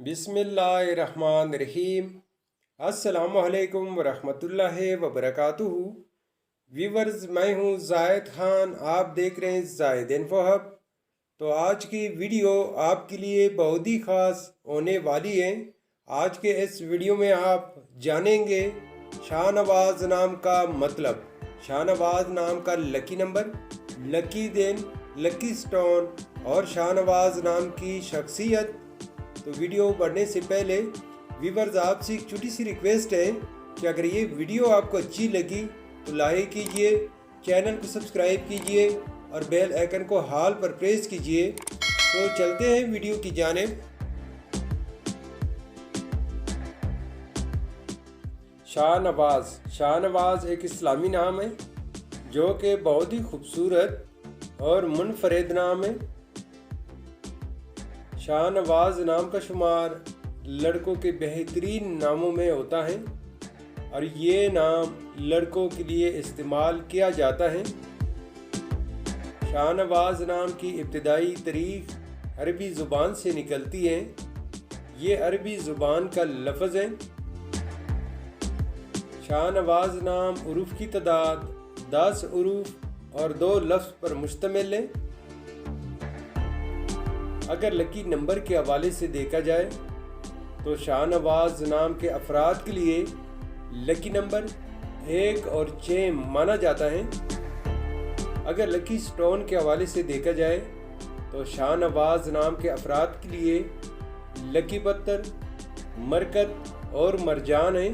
बिस्मिल्लाहिर्रहमानिर्रहीम। अस्सलामुअलैकुम वरहमतुल्लाहि वबरकातुहू। व्यूवर्स, मैं हूँ जायद खान, आप देख रहे हैं जायद इन्फो हब। तो आज की वीडियो आपके लिए बहुत ही ख़ास होने वाली है। आज के इस वीडियो में आप जानेंगे शाहनवाज नाम का मतलब, शाहनवाज नाम का लकी नंबर, लकी दिन, लकी स्टोन और शाहनवाज नाम की शख्सियत। तो वीडियो बढ़ने से पहले व्यूवर्स, आपसे एक छोटी सी रिक्वेस्ट है कि अगर ये वीडियो आपको अच्छी लगी तो लाइक कीजिए, चैनल को सब्सक्राइब कीजिए और बेल आइकन को हाल पर प्रेस कीजिए। तो चलते हैं वीडियो की जानिब। शाहनवाज एक इस्लामी नाम है जो कि बहुत ही खूबसूरत और मुनफरिद नाम है। शाहनवाज नाम का शुमार लड़कों के बेहतरीन नामों में होता है और ये नाम लड़कों के लिए इस्तेमाल किया जाता है। शाहनवाज नाम की इब्तिदाई तारीख अरबी ज़ुबान से निकलती है। ये अरबी ज़ुबान का लफ्ज़ है। शाहनवाज नाम उरूफ की तादाद 10 उरूफ और 2 लफ्ज़ पर मुश्तमिल है। अगर लकी नंबर के हवाले से देखा जाए तो शाहनवाज नाम के अफराद के लिए लकी नंबर 1 और 6 माना जाता है। अगर लकी स्टोन के हवाले से देखा जाए तो शाहनवाज नाम के अफराद के लिए लकी पत्थर, मरकत और मरजान है।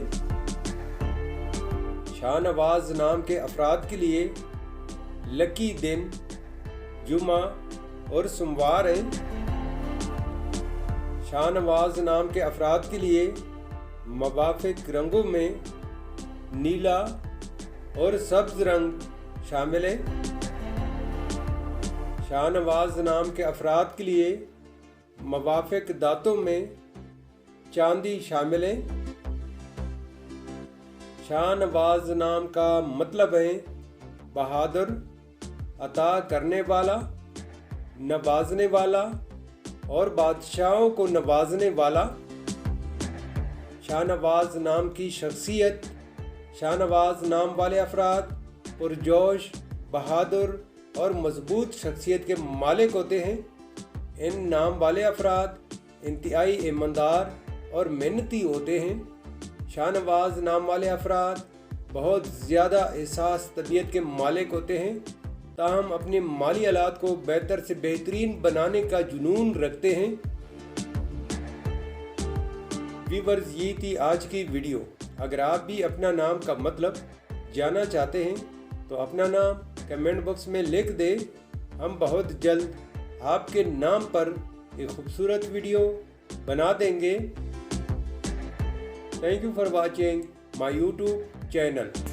शाहनवाज नाम के अफराद के लिए लकी दिन जुमा और सोमवार है। शाहनवाज नाम के अफराद के लिए मुवाफिक रंगों में नीला और सब्ज रंग शामिल है। शाहनवाज नाम के अफराद के लिए मुवाफिक दांतों में चांदी शामिल है। शाहनवाज नाम का मतलब है बहादुर, अता करने वाला, नवाजने वाला और बादशाहों को नवाजने वाला। शाहनवाज नाम की शख्सियत, शाहनवाज नाम वाले अफराद पुरजोश, बहादुर और मजबूत शख्सियत के मालिक होते हैं। इन नाम वाले अफराद इंतहाई ईमानदार और मेहनती होते हैं। शाहनवाज नाम वाले अफराद बहुत ज़्यादा एहसास तबीयत के मालिक होते हैं, ताहम अपने माली हालात को बेहतर से बेहतरीन बनाने का जुनून रखते हैं। व्यूअर्स, ये थी आज की वीडियो। अगर आप भी अपना नाम का मतलब जानना चाहते हैं तो अपना नाम कमेंट बॉक्स में लिख दें। हम बहुत जल्द आपके नाम पर एक खूबसूरत वीडियो बना देंगे। Thank you for watching my YouTube channel.